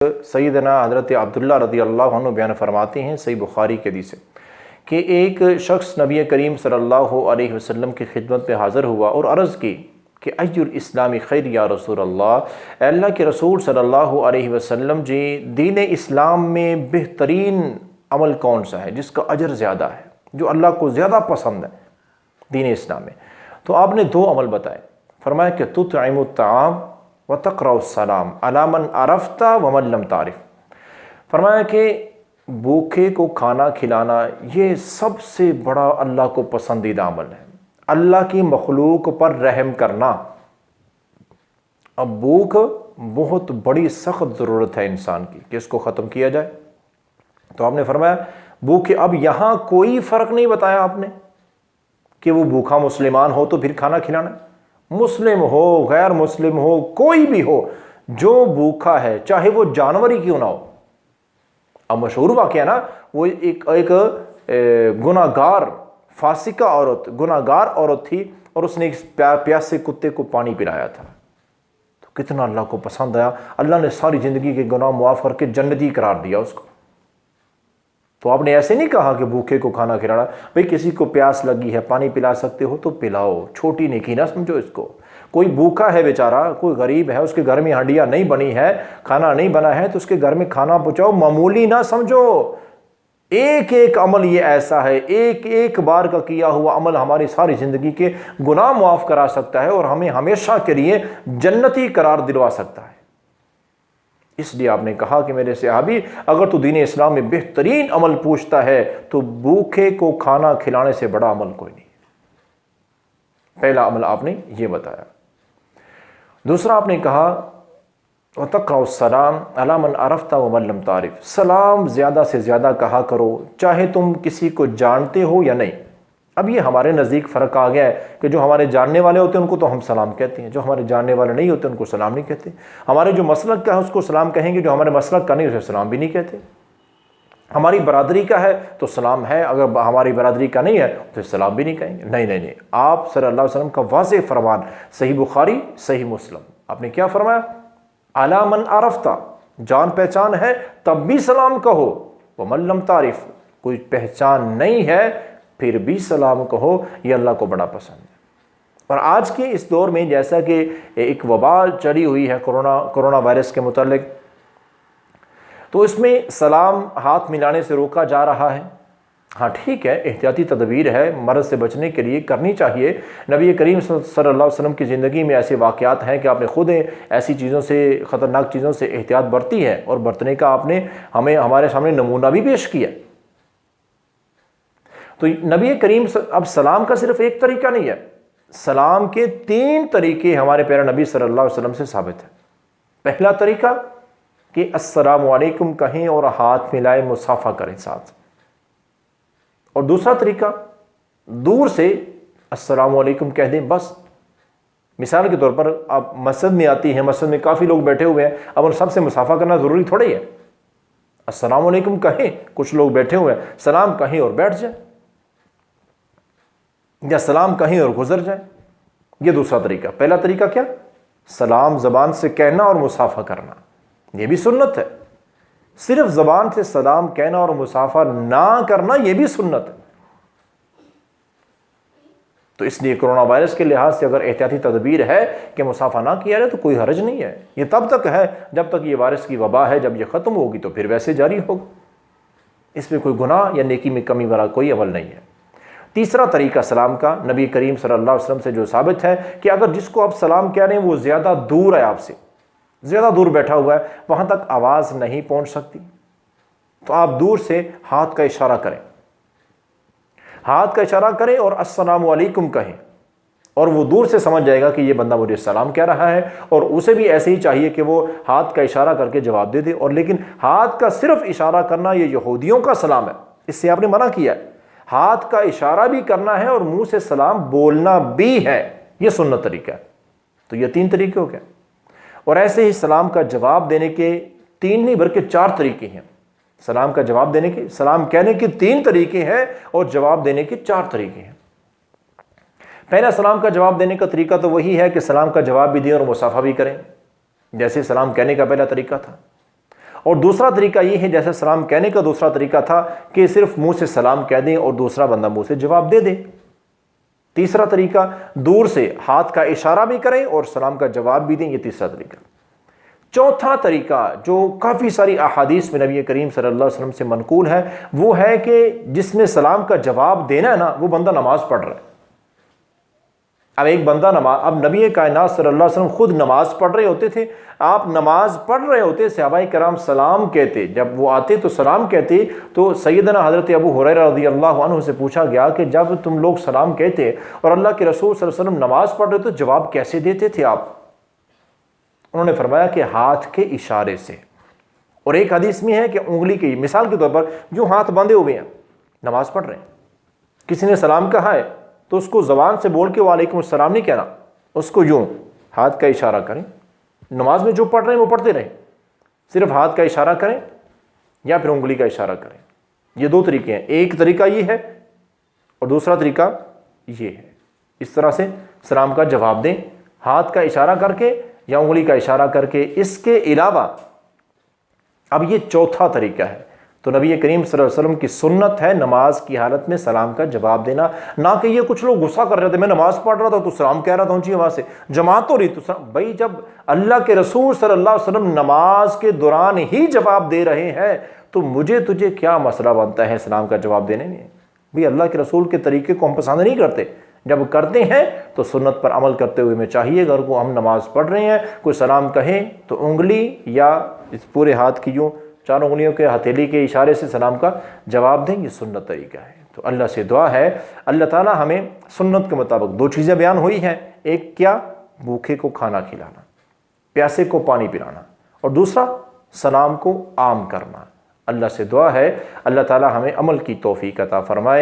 سیدنا حضرت عبداللہ رضی اللہ عنہ بیان فرماتے ہیں صحیح بخاری کے حدیث سے کہ ایک شخص نبی کریم صلی اللہ علیہ وسلم کی خدمت میں حاضر ہوا اور عرض کی کہ ای الاسلام خیر یا رسول اللہ، اے اللہ کے رسول صلی اللہ علیہ وسلم جی، دین اسلام میں بہترین عمل کون سا ہے جس کا اجر زیادہ ہے، جو اللہ کو زیادہ پسند ہے دین اسلام میں؟ تو آپ نے دو عمل بتائے، فرمایا کہ تطعم الطعام وتقرأ السلام علی من عرفت ومن لم تعرف۔ فرمایا کہ بھوکے کو کھانا کھلانا یہ سب سے بڑا اللہ کو پسندیدہ عمل ہے، اللہ کی مخلوق پر رحم کرنا۔ اب بھوک بہت بڑی سخت ضرورت ہے انسان کی کہ اس کو ختم کیا جائے، تو آپ نے فرمایا بھوکے، اب یہاں کوئی فرق نہیں بتایا آپ نے کہ وہ بھوکا مسلمان ہو تو پھر کھانا کھلانا ہے، مسلم ہو غیر مسلم ہو کوئی بھی ہو، جو بھوکا ہے چاہے وہ جانور ہی کیوں نہ ہو۔ اب مشہور واقعہ نا، وہ ایک گناہگار فاسقہ عورت، گناہگار عورت تھی اور اس نے ایک پیاسے کتے کو پانی پلایا تھا، تو کتنا اللہ کو پسند آیا، اللہ نے ساری زندگی کے گناہ معاف کر کے جنتی قرار دیا اس کو۔ تو آپ نے ایسے نہیں کہا کہ بھوکے کو کھانا کھلانا، بھئی کسی کو پیاس لگی ہے پانی پلا سکتے ہو تو پلاؤ، چھوٹی نیکی نہ سمجھو اس کو۔ کوئی بھوکا ہے بیچارہ، کوئی غریب ہے، اس کے گھر میں ہنڈیاں نہیں بنی ہے، کھانا نہیں بنا ہے، تو اس کے گھر میں کھانا پہنچاؤ، معمولی نہ سمجھو۔ ایک ایک عمل یہ ایسا ہے، ایک ایک بار کا کیا ہوا عمل ہماری ساری زندگی کے گناہ معاف کرا سکتا ہے اور ہمیں ہمیشہ کے لیے جنتی قرار دلوا سکتا ہے۔ اس لیے آپ نے کہا کہ میرے صحابی، اگر تو دین اسلام میں بہترین عمل پوچھتا ہے تو بھوکے کو کھانا کھلانے سے بڑا عمل کوئی نہیں۔ پہلا عمل آپ نے یہ بتایا۔ دوسرا آپ نے کہا وَتَقْرَأُ السَّلَامَ عَلَىٰ مَنْ عَرَفْتَ وَمَنْ لَمْ تَعْرِفْ، سلام زیادہ سے زیادہ کہا کرو چاہے تم کسی کو جانتے ہو یا نہیں۔ اب یہ ہمارے نزدیک فرق آ گیا ہے کہ جو ہمارے جاننے والے ہوتے ہیں ان کو تو ہم سلام کہتے ہیں، جو ہمارے جاننے والے نہیں ہوتے ان کو سلام نہیں کہتے۔ ہمارے جو مسلک کا ہے اس کو سلام کہیں گے، جو ہمارے مسلک کا نہیں اسے سلام بھی نہیں کہتے۔ ہماری برادری کا ہے تو سلام ہے، اگر ہماری برادری کا نہیں ہے تو سلام بھی نہیں کہیں گے۔ نہیں، آپ صلی اللہ علیہ وسلم کا واضح فرمان، صحیح بخاری صحیح مسلم، آپ نے کیا فرمایا؟ علی من عرفت، جان پہچان ہے تب بھی سلام کہو، ومن لم تعرف، کوئی پہچان نہیں ہے پھر بھی سلام کہو، یہ اللہ کو بڑا پسند ہے۔ اور آج کے اس دور میں جیسا کہ ایک وبا چلی ہوئی ہے کرونا وائرس کے متعلق، تو اس میں سلام ہاتھ ملانے سے روکا جا رہا ہے۔ ہاں ٹھیک ہے، احتیاطی تدبیر ہے، مرض سے بچنے کے لیے کرنی چاہیے۔ نبی کریم صلی اللہ علیہ وسلم کی زندگی میں ایسے واقعات ہیں کہ آپ نے خود ایسی چیزوں سے، خطرناک چیزوں سے احتیاط برتی ہے، اور برتنے کا آپ نے ہمارے سامنے نمونہ بھی پیش کیا۔ تو نبی کریم اب سلام کا صرف ایک طریقہ نہیں ہے، سلام کے 3 طریقے ہمارے پیارے نبی صلی اللہ علیہ وسلم سے ثابت ہیں۔ پہلا طریقہ کہ السلام علیکم کہیں اور ہاتھ ملائے، مصافحہ کریں ساتھ۔ اور دوسرا طریقہ دور سے السلام علیکم کہہ دیں بس۔ مثال کے طور پر آپ مسجد میں آتی ہیں، مسجد میں کافی لوگ بیٹھے ہوئے ہیں، اب ان سب سے مصافحہ کرنا ضروری تھوڑی ہے۔ السلام علیکم کہیں، کچھ لوگ بیٹھے ہوئے ہیں، سلام کہیں اور بیٹھ جائیں، یا سلام کہیں اور گزر جائیں، یہ دوسرا طریقہ۔ پہلا طریقہ کیا؟ سلام زبان سے کہنا اور مصافحہ کرنا، یہ بھی سنت ہے۔ صرف زبان سے سلام کہنا اور مصافحہ نہ کرنا یہ بھی سنت ہے۔ تو اس لیے کرونا وائرس کے لحاظ سے اگر احتیاطی تدبیر ہے کہ مصافحہ نہ کیا جائے تو کوئی حرج نہیں ہے، یہ تب تک ہے جب تک یہ وائرس کی وبا ہے، جب یہ ختم ہوگی تو پھر ویسے جاری ہوگا، اس میں کوئی گناہ یا نیکی میں کمی والا کوئی عمل نہیں ہے۔ تیسرا طریقہ سلام کا نبی کریم صلی اللہ علیہ وسلم سے جو ثابت ہے کہ اگر جس کو آپ سلام کہہ رہے ہیں وہ زیادہ دور ہے، آپ سے زیادہ دور بیٹھا ہوا ہے، وہاں تک آواز نہیں پہنچ سکتی، تو آپ دور سے ہاتھ کا اشارہ کریں، ہاتھ کا اشارہ کریں اور السلام علیکم کہیں، اور وہ دور سے سمجھ جائے گا کہ یہ بندہ مجھے سلام کہہ رہا ہے، اور اسے بھی ایسے ہی چاہیے کہ وہ ہاتھ کا اشارہ کر کے جواب دے دے۔ اور لیکن ہاتھ کا صرف اشارہ کرنا یہ یہودیوں کا سلام ہے، اس سے آپ نے منع کیا ہے۔ ہاتھ کا اشارہ بھی کرنا ہے اور منہ سے سلام بولنا بھی ہے، یہ سنت طریقہ ہے۔ تو یہ 3 طریقے ہو گئے، اور ایسے ہی سلام کا جواب دینے کے 3 نہیں بلکہ 4 طریقے ہیں۔ سلام کا جواب دینے کے، سلام کہنے کے 3 طریقے ہیں اور جواب دینے کے 4 طریقے ہیں۔ پہلا سلام کا جواب دینے کا طریقہ تو وہی ہے کہ سلام کا جواب بھی دیں اور مصافحہ بھی کریں، جیسے سلام کہنے کا پہلا طریقہ تھا۔ اور دوسرا طریقہ یہ ہے جیسے سلام کہنے کا دوسرا طریقہ تھا کہ صرف منہ سے سلام کہہ دیں اور دوسرا بندہ منہ سے جواب دے دے. تیسرا طریقہ دور سے ہاتھ کا اشارہ بھی کریں اور سلام کا جواب بھی دیں، یہ تیسرا طریقہ. چوتھا طریقہ جو کافی ساری احادیث میں نبی کریم صلی اللہ علیہ وسلم سے منقول ہے وہ ہے کہ جس نے سلام کا جواب دینا ہے نا وہ بندہ نماز پڑھ رہا ہے. اب ایک بندہ اب نبی کائنات صلی اللہ علیہ وسلم خود نماز پڑھ رہے ہوتے تھے، آپ نماز پڑھ رہے ہوتے، صحابہ کرام سلام کہتے، جب وہ آتے تو سلام کہتے. تو سیدنا حضرت ابو ہریرہ رضی اللہ عنہ سے پوچھا گیا کہ جب تم لوگ سلام کہتے اور اللہ کے رسول صلی اللہ علیہ وسلم نماز پڑھ رہے تو جواب کیسے دیتے تھے آپ؟ انہوں نے فرمایا کہ ہاتھ کے اشارے سے. اور ایک حدیث میں ہے کہ انگلی کی، مثال کے طور پر جو ہاتھ باندھے ہوئے ہیں نماز پڑھ رہے ہیں، کسی نے سلام کہا ہے تو اس کو زبان سے بول کے وعلیکم السلام نہیں کہنا، اس کو یوں ہاتھ کا اشارہ کریں. نماز میں جو پڑھ رہے ہیں وہ پڑھتے رہیں، صرف ہاتھ کا اشارہ کریں یا پھر انگلی کا اشارہ کریں. یہ دو طریقے ہیں، ایک طریقہ یہ ہے اور دوسرا طریقہ یہ ہے. اس طرح سے سلام کا جواب دیں، ہاتھ کا اشارہ کر کے یا انگلی کا اشارہ کر کے. اس کے علاوہ اب یہ چوتھا طریقہ ہے. تو نبی کریم صلی اللہ علیہ وسلم کی سنت ہے نماز کی حالت میں سلام کا جواب دینا. نہ کہ یہ کچھ لوگ غصہ کر رہے تھے، میں نماز پڑھ رہا تھا تو سلام کہہ رہا تھا اونچی آواز سے، جماعت ہو رہی تو بھائی جب اللہ کے رسول صلی اللہ علیہ وسلم نماز کے دوران ہی جواب دے رہے ہیں تو مجھے تجھے کیا مسئلہ بنتا ہے سلام کا جواب دینے میں؟ بھئی اللہ کے رسول کے طریقے کو ہم پسند نہیں کرتے، جب کرتے ہیں تو سنت پر عمل کرتے ہوئے ہمیں چاہیے اگر کو ہم نماز پڑھ رہے ہیں کوئی سلام کہیں تو انگلی یا اس پورے ہاتھ کی یوں چار انگلیوں کے ہتھیلی کے اشارے سے سلام کا جواب دیں. یہ سنت طریقہ ہے. تو اللہ سے دعا ہے اللہ تعالیٰ ہمیں سنت کے مطابق دو چیزیں بیان ہوئی ہیں، ایک کیا؟ بھوکے کو کھانا کھلانا، پیاسے کو پانی پلانا، اور دوسرا سلام کو عام کرنا. اللہ سے دعا ہے اللہ تعالیٰ ہمیں عمل کی توفیق عطا فرمائے.